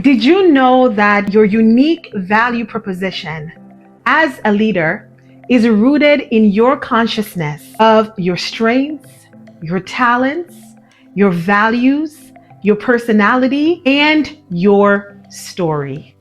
Did you know that your unique value proposition as a leader is rooted in your consciousness of your strengths, your talents, your values, your personality, and your story?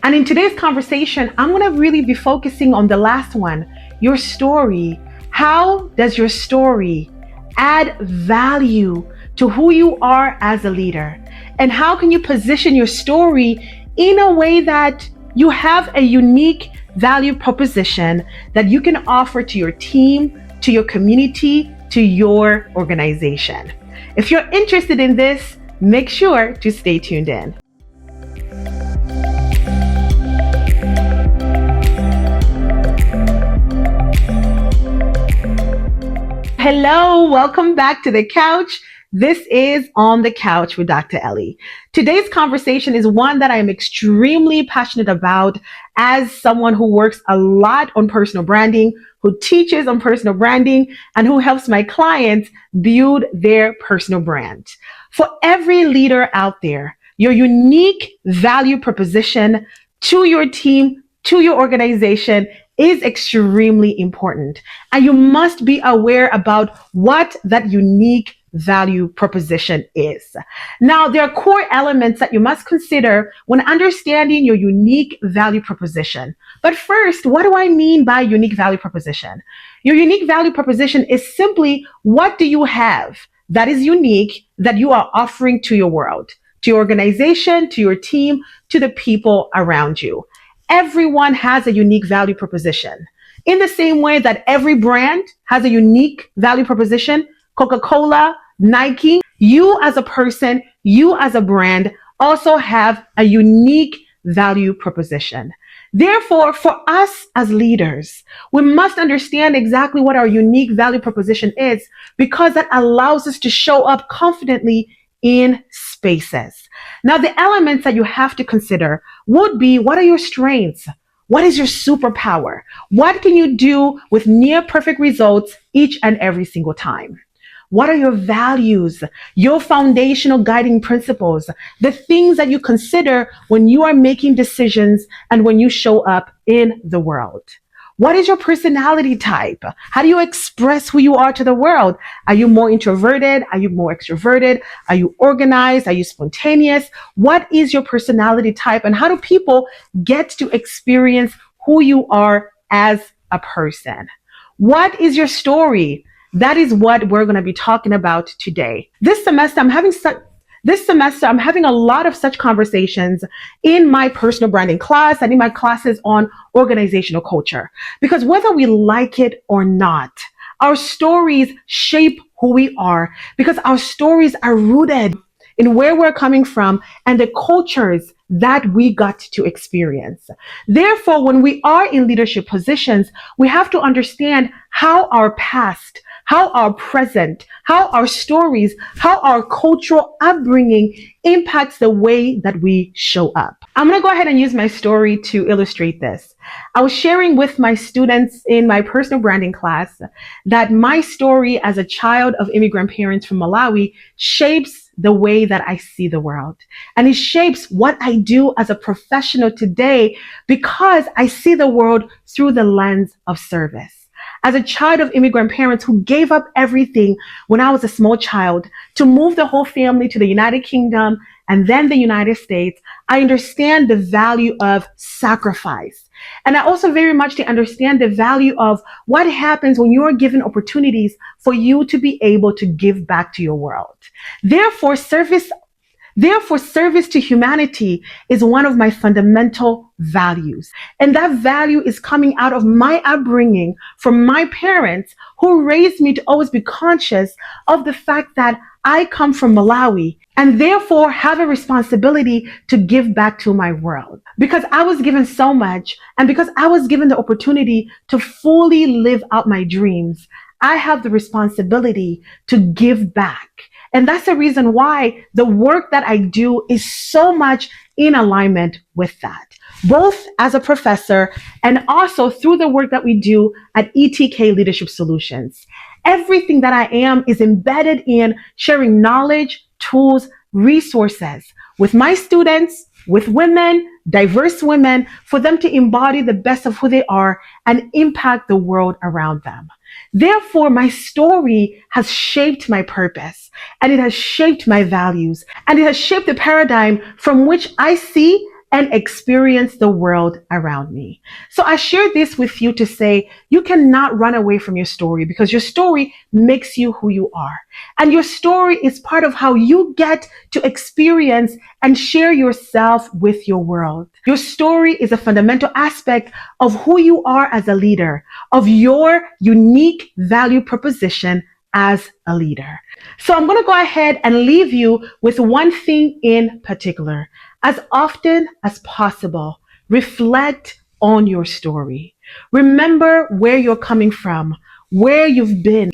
And in today's conversation, I'm going to really be focusing on the last one, your story. How does your story add value to who you are as a leader? And how can you position your story in a way that you have a unique value proposition that you can offer to your team, to your community, to your organization? If you're interested in this, make sure to stay tuned in. Hello, welcome back to the couch. This is On the Couch with Dr. Elly. Today's conversation is one that I am extremely passionate about as someone who works a lot on personal branding, who teaches on personal branding, and who helps my clients build their personal brand. For every leader out there, your unique value proposition to your team, to your organization is extremely important. And you must be aware about what that unique value proposition is. Now, there are core elements that you must consider when understanding your unique value proposition. But first, what do I mean by unique value proposition? Your unique value proposition is simply what do you have that is unique that you are offering to your world, to your organization, to your team, to the people around you. Everyone has a unique value proposition. In the same way that every brand has a unique value proposition, Coca-Cola, Nike, you as a person, you as a brand also have a unique value proposition. Therefore, for us as leaders, we must understand exactly what our unique value proposition is, because that allows us to show up confidently in spaces. Now, the elements that you have to consider would be, what are your strengths? What is your superpower? What can you do with near perfect results each and every single time? What are your values, your foundational guiding principles, the things that you consider when you are making decisions and when you show up in the world? What is your personality type? How do you express who you are to the world? Are you more introverted? Are you more extroverted? Are you organized? Are you spontaneous? What is your personality type? And how do people get to experience who you are as a person? What is your story? That is what we're going to be talking about today. This semester, I'm having a lot of such conversations in my personal branding class and in my classes on organizational culture. Because whether we like it or not, our stories shape who we are, because our stories are rooted in where we're coming from and the cultures that we got to experience. Therefore, when we are in leadership positions, we have to understand how our past, how our present, how our stories, how our cultural upbringing impacts the way that we show up. I'm going to go ahead and use my story to illustrate this. I was sharing with my students in my personal branding class that my story as a child of immigrant parents from Malawi shapes the way that I see the world. And it shapes what I do as a professional today, because I see the world through the lens of service. As a child of immigrant parents who gave up everything when I was a small child to move the whole family to the United Kingdom and then the United States, I understand the value of sacrifice. And I also very much understand the value of what happens when you are given opportunities for you to be able to give back to your world. Therefore, service to humanity is one of my fundamental values. And that value is coming out of my upbringing from my parents, who raised me to always be conscious of the fact that I come from Malawi and therefore have a responsibility to give back to my world. Because I was given so much, and because I was given the opportunity to fully live out my dreams, I have the responsibility to give back. And that's the reason why the work that I do is so much in alignment with that, both as a professor and also through the work that we do at ETK Leadership Solutions. Everything that I am is embedded in sharing knowledge, tools, resources with my students, with women, diverse women, for them to embody the best of who they are and impact the world around them. Therefore, my story has shaped my purpose, and it has shaped my values, and it has shaped the paradigm from which I see and experience the world around me. So I share this with you to say you cannot run away from your story, because your story makes you who you are. And your story is part of how you get to experience and share yourself with your world. Your story is a fundamental aspect of who you are as a leader, of your unique value proposition as a leader. So I'm going to go ahead and leave you with one thing in particular. As often as possible, reflect on your story. Remember where you're coming from, where you've been,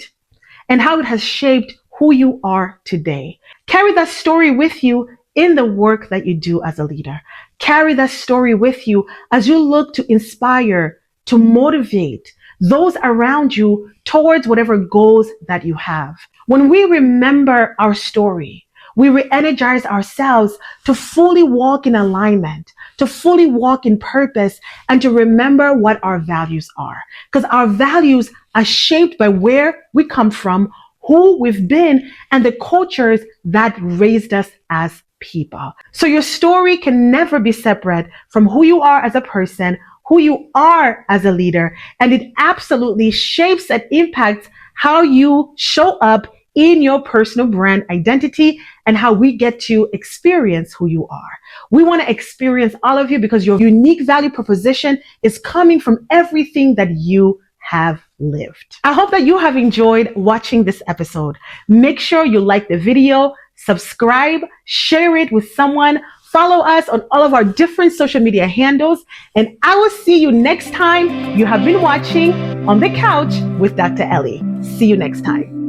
and how it has shaped who you are today. Carry that story with you in the work that you do as a leader. Carry that story with you as you look to inspire, to motivate those around you towards whatever goals that you have. When we remember our story, we re-energize ourselves to fully walk in alignment, to fully walk in purpose, and to remember what our values are. Because our values are shaped by where we come from, who we've been, and the cultures that raised us as people. So your story can never be separate from who you are as a person, who you are as a leader, and it absolutely shapes and impacts how you show up in your personal brand identity and how we get to experience who you are. We want to experience all of you because your unique value proposition is coming from everything that you have lived. I hope that you have enjoyed watching this episode. Make sure you like the video, subscribe, share it with someone, follow us on all of our different social media handles, and I will see you next time. You have been watching On the Couch with Dr. Elly. See you next time.